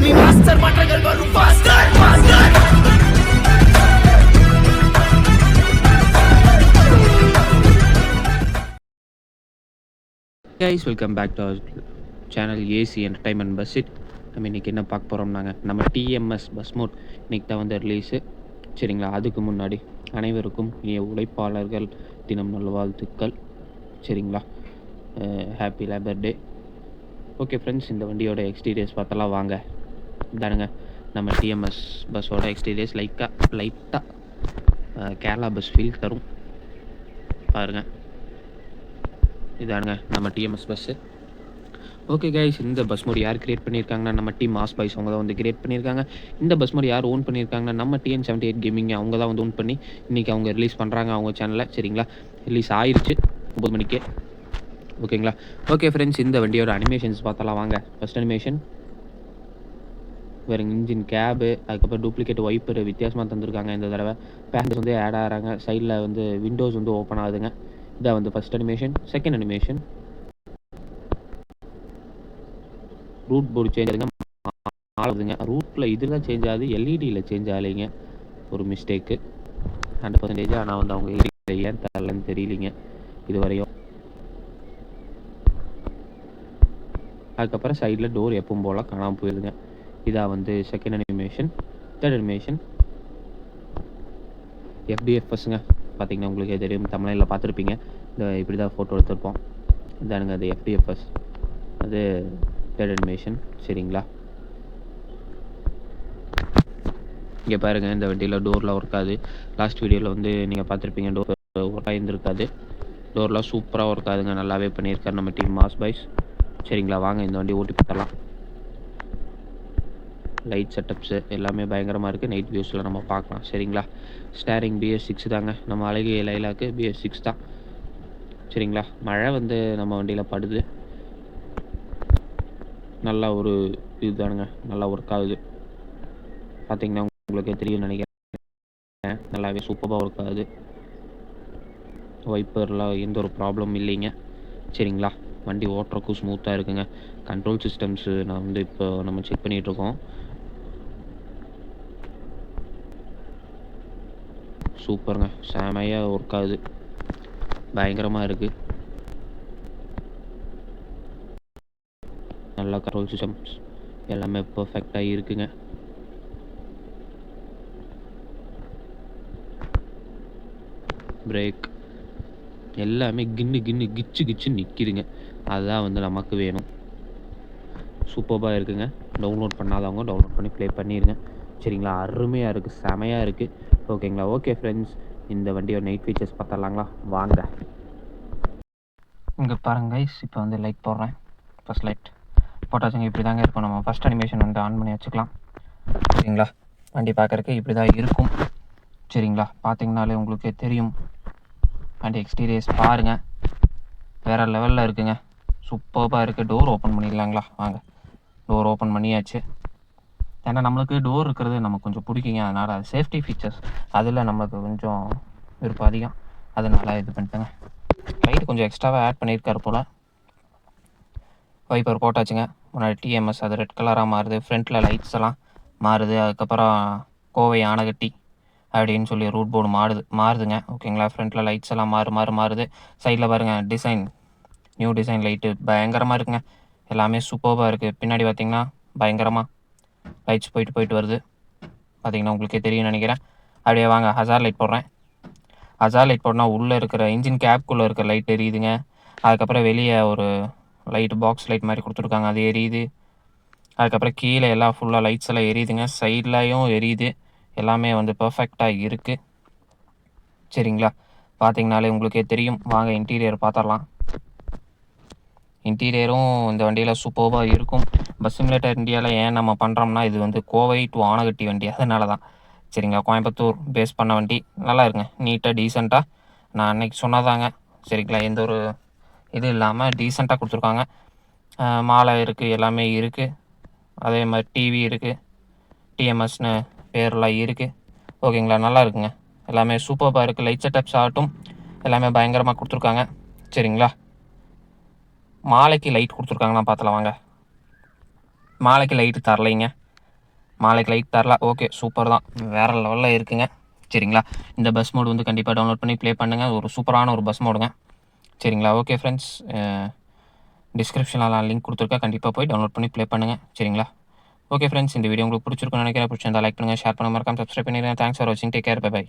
நீ மாஸ்டர் மாற்றங்கள் வரும் faster faster. guys, welcome back to our channel AC Entertainment Bus It. நம்ம இன்றைக்கி என்ன பார்க்க போகிறோம்னாங்க, நம்ம டிஎம்எஸ் பஸ் மோட் இன்றைக்கி தான் வந்து ரிலீஸு. சரிங்களா, அதுக்கு முன்னாடி அனைவருக்கும் இனிய உழைப்பாளர்கள் தினம் நல்வாழ்த்துக்கள். சரிங்களா, ஹாப்பி லேபர் டே. ஓகே ஃப்ரெண்ட்ஸ், இந்த வண்டியோட எக்ஸ்டீரியர்ஸ் பார்த்தலாம் வாங்க. இதானுங்க நம்ம டிஎம்எஸ் பஸ்ஸோட எக்ஸ்டீரியர்ஸ். லைட்டாக கேரளா பஸ் ஃபீல் தரும் பாருங்கள். இதானுங்க நம்ம டிஎம்எஸ் பஸ்ஸு. ஓகே கைஸ், இந்த பஸ் மோட் யார் கிரியேட் பண்ணியிருக்காங்கன்னா நம்ம டீம் மாஸ் பாய்ஸ் அவங்க தான் வந்து கிரியேட் பண்ணியிருக்காங்க. இந்த பஸ் மோட் யார் ஓன் பண்ணியிருக்காங்கன்னா நம்ம TN78 கேமிங் அவங்க தான் வந்து ஓன் பண்ணி இன்றைக்கி அவங்க ரிலீஸ் பண்ணுறாங்க அவங்க சேனலில். சரிங்களா, ரிலீஸ் ஆயிடுச்சு 9 மணிக்கே. ஓகேங்களா. ஓகே ஃப்ரெண்ட்ஸ், இந்த வண்டியோட அனிமேஷன்ஸ் பார்த்தலாம் வாங்க. ஃபஸ்ட் அனிமேஷன் வேறு இன்ஜின் கேபு, அதுக்கப்புறம் டூப்ளிகேட் வைப்பர் வித்தியாசமாக தந்துருக்காங்க. இந்த தடவை பேசஞ்சர்ஸ் வந்து ஆட் ஆகிறாங்க. சைடில் வந்து விண்டோஸ் வந்து ஓப்பன் ஆகுதுங்க. இதான் வந்து first animation. Second animation root board change ஆகுதுங்க. ரூட்டில் இதில் சேஞ்ச் ஆகுது, எல்இடியில் சேஞ்ச் ஆகலைங்க. ஒரு மிஸ்டேக்கு 100%. ஆனால் வந்து அவங்க எல்இடியில் ஏன் தரலன்னு தெரியலிங்க இது வரையும். அதுக்கப்புறம் சைடில் டோர் எப்பவும் போல் காணாமல் போயிடுதுங்க. இதாக வந்து செகண்ட் அனிமேஷன். தேர்ட் அனிமேஷன் FDFSங்க. பார்த்தீங்கன்னா உங்களுக்கு தெரியும், தமிழில் பார்த்துருப்பீங்க. இந்த இப்படி தான் ஃபோட்டோ எடுத்துருப்போம். இதானுங்க அது FDFS, அது தேர்ட் அனிமேஷன். சரிங்களா, இங்கே பாருங்கள், இந்த வண்டியில் டோரில் ஒர்க் ஆகுது. லாஸ்ட் வீடியோவில் வந்து நீங்கள் பார்த்துருப்பீங்க, டோர் ஒர்க் ஆகியிருந்துருக்காது. டோர்லாம் சூப்பராக ஒர்க் ஆகுதுங்க, நல்லாவே பண்ணியிருக்காரு நம்ம டீம் மாஸ் பாய்ஸ். சரிங்களா, வாங்க இந்த வண்டி ஓட்டி பார்த்தலாம். லைட் செட்டப்ஸு எல்லாமே பயங்கரமாக இருக்குது. நைட் வியூஸில் நம்ம பார்க்கலாம். சரிங்களா, ஸ்டேரிங் BS6 தாங்க. நம்ம அழகிய லைலாக்கு BS6 தான். சரிங்களா, மழை வந்து நம்ம வண்டியில் படுது. நல்லா ஒரு இதுதானுங்க, நல்லா ஒர்க் ஆகுது. பார்த்தீங்கன்னா உங்களுக்கே தெரியும் நினைக்கிறேன், நல்லாவே சூப்பராக ஒர்க் ஆகுது. வைப்பர்லாம் எந்த ஒரு ப்ராப்ளம் இல்லைங்க. சரிங்களா, வண்டி ஓட்டுறக்கும் ஸ்மூத்தாக இருக்குங்க. கண்ட்ரோல் சிஸ்டம்ஸு நான் வந்து இப்போ நம்ம செக் பண்ணிகிட்ருக்கோம். சூப்பருங்க, செமையாக ஒர்க் ஆகுது, பயங்கரமாக இருக்குது. நல்லா கண்ட்ரோல் சிஸ்டம்ஸ் எல்லாமே பர்ஃபெக்டாக இருக்குங்க. பிரேக் எல்லாமே கிச்சு நிற்கிதுங்க. அதுதான் வந்து நமக்கு வேணும். சூப்பராக இருக்குங்க. டவுன்லோட் பண்ணாதவங்க டவுன்லோட் பண்ணி ப்ளே பண்ணிடுங்க. சரிங்களா, அருமையாக இருக்குது, செமையாக இருக்குது. ஓகேங்களா. ஓகே ஃப்ரெண்ட்ஸ், இந்த வண்டியோட நைட் ஃபீச்சர்ஸ் பார்த்தலாங்களா வாங்க. இங்கே பாருங்க கைஸ், இப்போ வந்து லைட் போடுறேன். ஃபஸ்ட் லைட் போட்டாச்சுங்க. இப்படி தாங்க இருக்கும். நம்ம ஃபஸ்ட் அனிமேஷன் வந்து ஆன் பண்ணி வச்சுக்கலாம். சரிங்களா, வண்டி பார்க்குறக்கு இப்படி தான் இருக்கும். சரிங்களா, பார்த்தீங்கனாலே உங்களுக்கே தெரியும். வண்டி எக்ஸ்டீரியர்ஸ் பாருங்கள், வேறு லெவலில் இருக்குங்க, சூப்பராக இருக்குது. டோர் ஓப்பன் பண்ணிடலாங்களா வாங்க. டோர் ஓப்பன் பண்ணியாச்சு. ஏன்னா நம்மளுக்கு டோர் இருக்கிறது நமக்கு கொஞ்சம் பிடிக்குங்க. அதனால் அது சேஃப்டி ஃபீச்சர்ஸ் அதில் நம்மளுக்கு கொஞ்சம் விருப்பம் அதிகம். அதனால் இது பண்ணிட்டேங்க. லைட் கொஞ்சம் எக்ஸ்ட்ராவாக ஆட் பண்ணியிருக்காரு போல். வைப்பர் போட்டாச்சுங்க. முன்னாடி TMS அது ரெட் கலராக மாறுது. ஃப்ரண்ட்டில் லைட்ஸ் எல்லாம் மாறுது. அதுக்கப்புறம் கோவை ஆனகட்டி அப்படின்னு சொல்லி ரூட் போர்டு மாறுதுங்க. ஓகேங்களா, ஃப்ரண்ட்டில் லைட்ஸ் எல்லாம் மாறுது. சைடில் பாருங்கள், டிசைன் நியூ டிசைன் லைட்டு பயங்கரமாக இருக்குங்க. எல்லாமே சூப்பராக இருக்குது. பின்னாடி பார்த்திங்கன்னா பயங்கரமாக லைட்ஸ் போயிட்டு வருது. பார்த்திங்கன்னா உங்களுக்கே தெரியும் நினைக்கிறேன். அப்படியே வாங்க ஹசார் லைட் போடுறேன். ஹசார் லைட் போட்டால் உள்ளே இருக்கிற இன்ஜின் கேப்குள்ளே இருக்கிற லைட் எரியுதுங்க. அதுக்கப்புறம் வெளியே ஒரு லைட் பாக்ஸ் லைட் மாதிரி கொடுத்துருக்காங்க, அது எரியுது. அதுக்கப்புறம் கீழே எல்லாம் ஃபுல்லாக லைட்ஸ் எல்லாம் எரியுதுங்க. சைட்லையும் எரியுது. எல்லாமே வந்து பர்ஃபெக்டாக இருக்குது. சரிங்களா, பார்த்தீங்கனாலே உங்களுக்கே தெரியும். வாங்க இன்டீரியர் பார்த்துடலாம். இன்டீரியரும் இந்த வண்டியில் சூப்பராக இருக்கும். பஸ் சிமுலேட்டர் இந்தியாவில் ஏன் நம்ம பண்ணுறோம்னா, இது வந்து கோவை டு ஆனகட்டி வண்டி, அதனால தான். சரிங்களா, கோயம்புத்தூர் பேஸ் பண்ண வண்டி. நல்லா இருக்குங்க, நீட்டாக டீசெண்டாக. நான் அன்றைக்கி சொன்னதாங்க. சரிங்களா, எந்த ஒரு இது இல்லாமல் டீசெண்டாக கொடுத்துருக்காங்க. மாலை இருக்குது, எல்லாமே இருக்குது. அதே மாதிரி டிவி இருக்குது, TMSன்னு பேர்லாம் இருக்குது. ஓகேங்களா, நல்லா இருக்குங்க. எல்லாமே சூப்பராக இருக்குது. லைட் செட்டப்ஸ் ஆகட்டும் எல்லாமே பயங்கரமாக கொடுத்துருக்காங்க. சரிங்களா, மாலைக்கு லைட் கொடுத்துருக்காங்கண்ணா பார்த்தலாம் வாங்க. மாலைக்கு லைட்டு தரலைங்க. மாலைக்கு லைட் தரல. ஓகே சூப்பர் தான், வேறு லெவலில் இருக்குங்க. சரிங்களா, இந்த பஸ் மோடு வந்து கண்டிப்பாக டவுன்லோட் பண்ணி ப்ளே பண்ணுங்கள். ஒரு சூப்பரான ஒரு பஸ் மோடுங்க. சரிங்களா, ஓகே ஃப்ரெண்ட்ஸ், டிஸ்கிரிப்ஷனில் நான் லிங்க் கொடுத்துருக்கேன், கண்டிப்பாக போய் டவுன்லோட் பண்ணி ப்ளே பண்ணுங்கள். சரிங்களா, ஓகே ஃப்ரெண்ட்ஸ், இந்த வீடியோ உங்களுக்கு பிடிச்சிருக்குன்னு நினைக்கிறேன். பிடிச்சிருந்தா லைக் பண்ணுங்கள், ஷேர் பண்ண மறக்காம சப்ஸ்கிரைப் பண்ணிடுங்க. தேங்க்ஸ் ஃபார் வாட்சிங், டேக் கேர், பை பை.